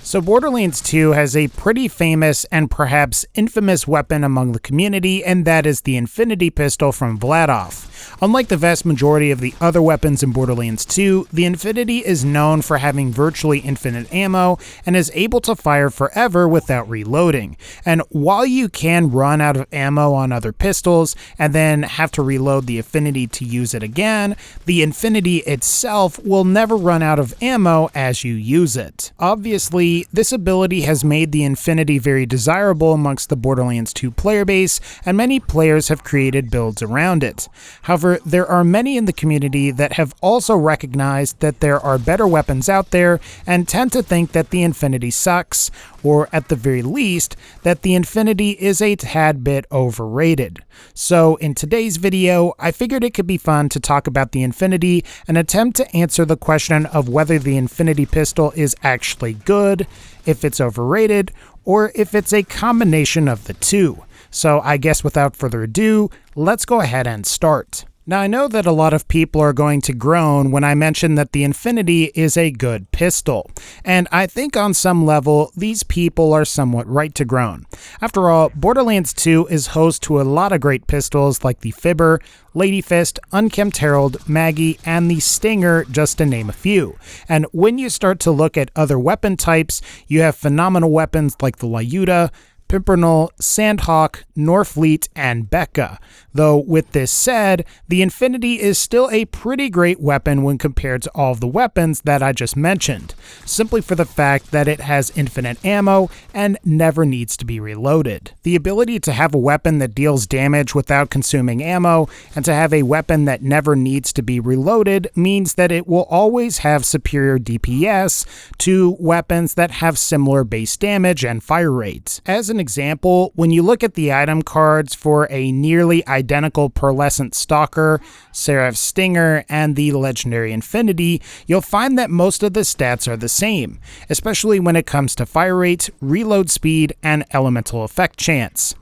So Borderlands 2 has a pretty famous and perhaps infamous weapon among the community, and that is the Infinity Pistol from Vladof. Unlike the vast majority of the other weapons in Borderlands 2, the Infinity is known for having virtually infinite ammo and is able to fire forever without reloading. And while you can run out of ammo on other pistols and then have to reload the Infinity to use it again, the Infinity itself will never run out of ammo as you use it. Obviously, this ability has made the Infinity very desirable amongst the Borderlands 2 player base, and many players have created builds around it. However, there are many in the community that have also recognized that there are better weapons out there and tend to think that the Infinity sucks, or at the very least, that the Infinity is a tad bit overrated. So in today's video, I figured it could be fun to talk about the Infinity and attempt to answer the question of whether the Infinity Pistol is actually good, if it's overrated, or if it's a combination of the two. So I guess without further ado, let's go ahead and start. Now, I know that a lot of people are going to groan when I mention that the Infinity is a good pistol, and I think on some level, these people are somewhat right to groan. After all, Borderlands 2 is host to a lot of great pistols like the Fibber, Lady Fist, Unkempt Herald, Maggie, and the Stinger, just to name a few. And when you start to look at other weapon types, you have phenomenal weapons like the Lyuda, Pimpernel, Sandhawk, Norfleet, and Becca. Though with this said, the Infinity is still a pretty great weapon when compared to all of the weapons that I just mentioned, simply for the fact that it has infinite ammo and never needs to be reloaded. The ability to have a weapon that deals damage without consuming ammo and to have a weapon that never needs to be reloaded means that it will always have superior DPS to weapons that have similar base damage and fire rates. As an example, when you look at the item cards for a nearly identical Pearlescent Stalker, Seraph Stinger, and the Legendary Infinity, you'll find that most of the stats are the same, especially when it comes to fire rate, reload speed, and elemental effect chance.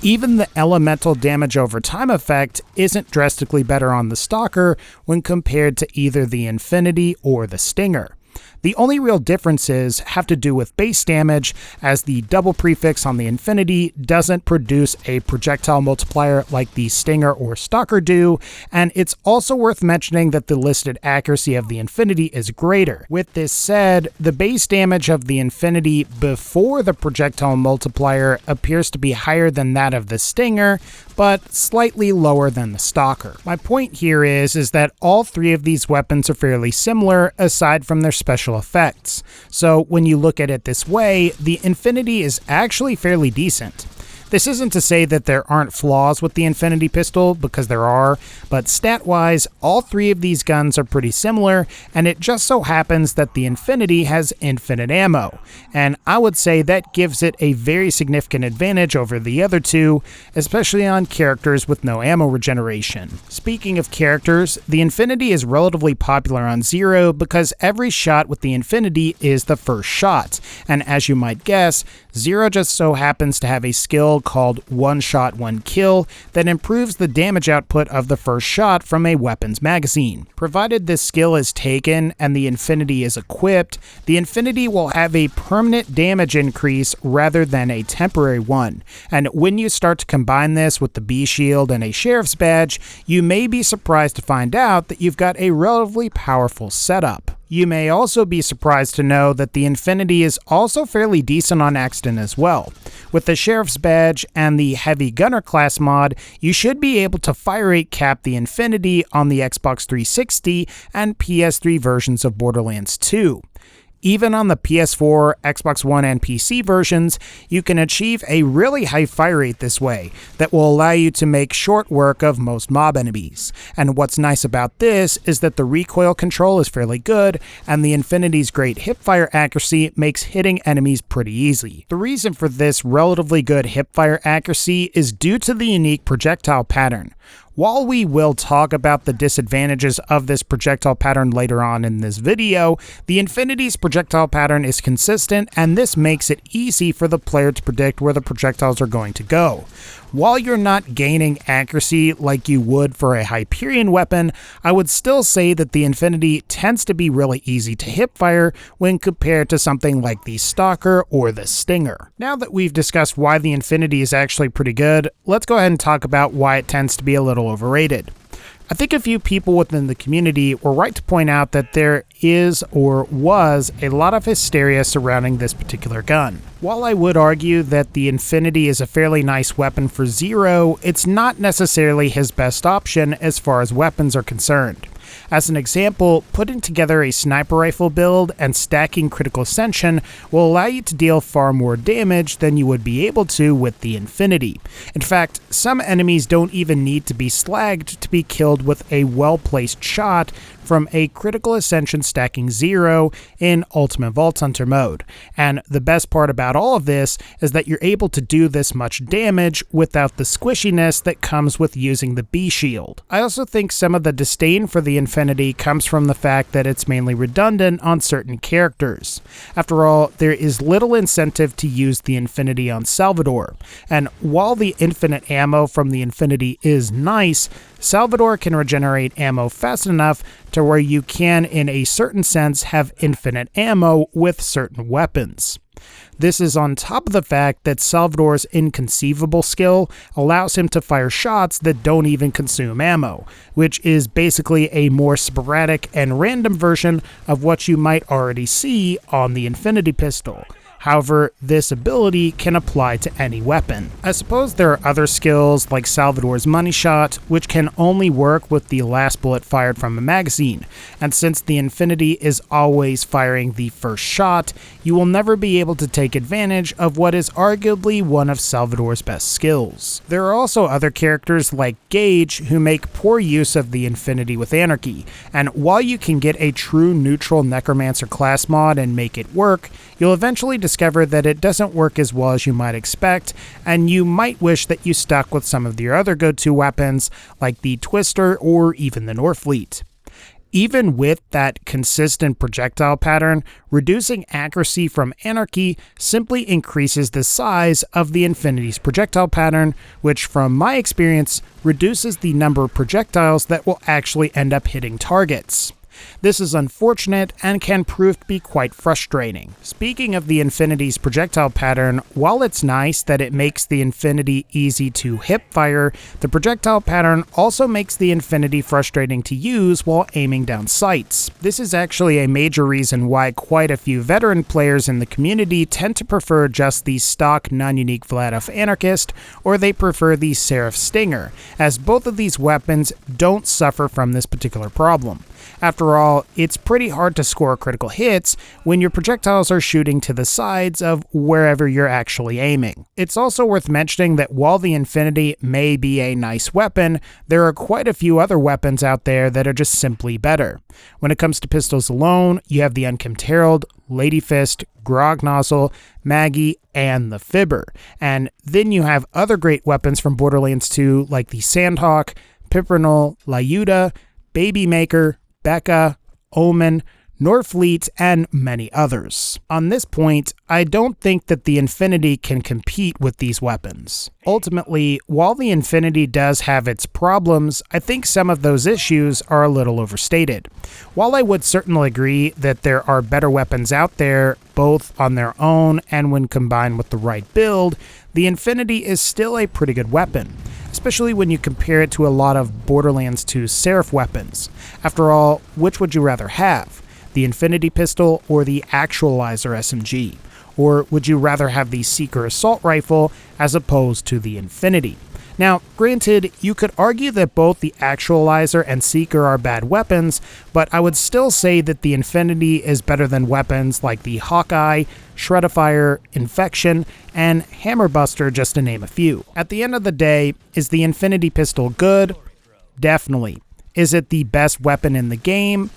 Even the elemental damage over time effect isn't drastically better on the Stalker when compared to either the Infinity or the Stinger. The only real differences have to do with base damage, as the double prefix on the Infinity doesn't produce a projectile multiplier like the Stinger or Stalker do, and it's also worth mentioning that the listed accuracy of the Infinity is greater. With this said, the base damage of the Infinity before the projectile multiplier appears to be higher than that of the Stinger, but slightly lower than the Stalker. My point here is that all three of these weapons are fairly similar aside from their special effects. So when you look at it this way, the Infinity is actually fairly decent. This isn't to say that there aren't flaws with the Infinity Pistol, because there are, but stat-wise, all three of these guns are pretty similar, and it just so happens that the Infinity has infinite ammo, and I would say that gives it a very significant advantage over the other two, especially on characters with no ammo regeneration. Speaking of characters, the Infinity is relatively popular on Zero because every shot with the Infinity is the first shot, and as you might guess, Zero just so happens to have a skill called One Shot, One Kill that improves the damage output of the first shot from a weapon's magazine. Provided this skill is taken and the Infinity is equipped, the Infinity will have a permanent damage increase rather than a temporary one. And when you start to combine this with the B Shield and a Sheriff's Badge, you may be surprised to find out that you've got a relatively powerful setup. You may also be surprised to know that the Infinity is also fairly decent on accident as well. With the Sheriff's Badge and the Heavy Gunner class mod, you should be able to fire rate cap the Infinity on the Xbox 360 and PS3 versions of Borderlands 2. Even on the PS4, Xbox One, and PC versions, you can achieve a really high fire rate this way that will allow you to make short work of most mob enemies. And what's nice about this is that the recoil control is fairly good, and the Infinity's great hipfire accuracy makes hitting enemies pretty easy. The reason for this relatively good hipfire accuracy is due to the unique projectile pattern. While we will talk about the disadvantages of this projectile pattern later on in this video, the Infinity's projectile pattern is consistent, and this makes it easy for the player to predict where the projectiles are going to go. While you're not gaining accuracy like you would for a Hyperion weapon, I would still say that the Infinity tends to be really easy to hipfire when compared to something like the Stalker or the Stinger. Now that we've discussed why the Infinity is actually pretty good, let's go ahead and talk about why it tends to be a little overrated. I think a few people within the community were right to point out that there is or was a lot of hysteria surrounding this particular gun. While I would argue that the Infinity is a fairly nice weapon for Zero, it's not necessarily his best option as far as weapons are concerned. As an example, putting together a sniper rifle build and stacking critical ascension will allow you to deal far more damage than you would be able to with the Infinity. In fact, some enemies don't even need to be slagged to be killed with a well-placed shot from a critical ascension stacking Zero in Ultimate Vault Hunter mode. And the best part about all of this is that you're able to do this much damage without the squishiness that comes with using the B shield. I also think some of the disdain for the Infinity comes from the fact that it's mainly redundant on certain characters. After all, there is little incentive to use the Infinity on Salvador, and while the infinite ammo from the Infinity is nice, Salvador can regenerate ammo fast enough to where you can, in a certain sense, have infinite ammo with certain weapons. This is on top of the fact that Salvador's inconceivable skill allows him to fire shots that don't even consume ammo, which is basically a more sporadic and random version of what you might already see on the Infinity pistol. However, this ability can apply to any weapon. I suppose there are other skills like Salvador's money shot, which can only work with the last bullet fired from a magazine, and since the Infinity is always firing the first shot, you will never be able to take advantage of what is arguably one of Salvador's best skills. There are also other characters like Gage who make poor use of the Infinity with Anarchy, and while you can get a true neutral Necromancer class mod and make it work, you'll eventually discover that it doesn't work as well as you might expect, and you might wish that you stuck with some of your other go-to weapons like the Twister or even the Norfleet. Even with that consistent projectile pattern, reducing accuracy from Anarchy simply increases the size of the Infinity's projectile pattern, which from my experience reduces the number of projectiles that will actually end up hitting targets. This is unfortunate and can prove to be quite frustrating. Speaking of the Infinity's projectile pattern, while it's nice that it makes the Infinity easy to hipfire, the projectile pattern also makes the Infinity frustrating to use while aiming down sights. This is actually a major reason why quite a few veteran players in the community tend to prefer just the stock non-unique Vladof Anarchist, or they prefer the Seraph Stinger, as both of these weapons don't suffer from this particular problem. After all, it's pretty hard to score critical hits when your projectiles are shooting to the sides of wherever you're actually aiming. It's also worth mentioning that while the Infinity may be a nice weapon, there are quite a few other weapons out there that are just simply better. When it comes to pistols alone, you have the Unkempt Herald, Lady Fist, Grog Nozzle, Maggie, and the Fibber. And then you have other great weapons from Borderlands 2 like the Sandhawk, Pimpernel, Lyuda, Babymaker, Becca, Omen, Norfleet, and many others. On this point, I don't think that the Infinity can compete with these weapons. Ultimately, while the Infinity does have its problems, I think some of those issues are a little overstated. While I would certainly agree that there are better weapons out there, both on their own and when combined with the right build, the Infinity is still a pretty good weapon, especially when you compare it to a lot of Borderlands 2 Seraph weapons. After all, which would you rather have? The Infinity pistol or the Actualizer SMG? Or would you rather have the Seeker Assault Rifle as opposed to the Infinity? Now, granted, you could argue that both the Actualizer and Seeker are bad weapons, but I would still say that the Infinity is better than weapons like the Hawkeye, Shredifier, Infection, and Hammerbuster, just to name a few. At the end of the day, is the Infinity pistol good? Definitely. Is it the best weapon in the game?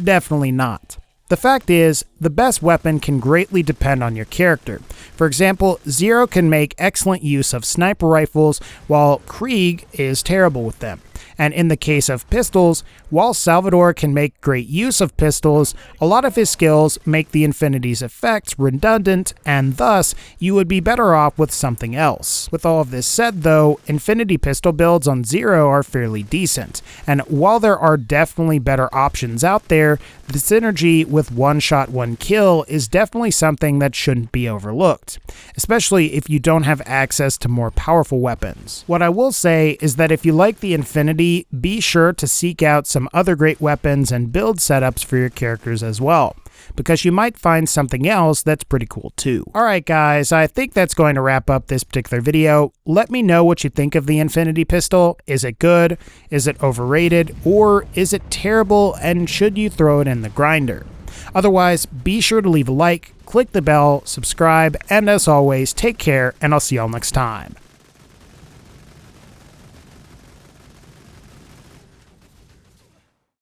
Definitely not. The fact is, the best weapon can greatly depend on your character. For example, Zero can make excellent use of sniper rifles, while Krieg is terrible with them. And in the case of pistols, while Salvador can make great use of pistols, a lot of his skills make the Infinity's effects redundant, and thus you would be better off with something else. With all of this said though, Infinity pistol builds on Zero are fairly decent, and while there are definitely better options out there, the synergy with one shot, one kill is definitely something that shouldn't be overlooked, especially if you don't have access to more powerful weapons. What I will say is that if you like the Infinity, be sure to seek out some other great weapons and build setups for your characters as well, because you might find something else that's pretty cool too. Alright guys, I think that's going to wrap up this particular video. Let me know what you think of the Infinity pistol. Is it good? Is it overrated? Or is it terrible and should you throw it in the grinder? Otherwise, be sure to leave a like, click the bell, subscribe, and as always, take care and I'll see y'all next time.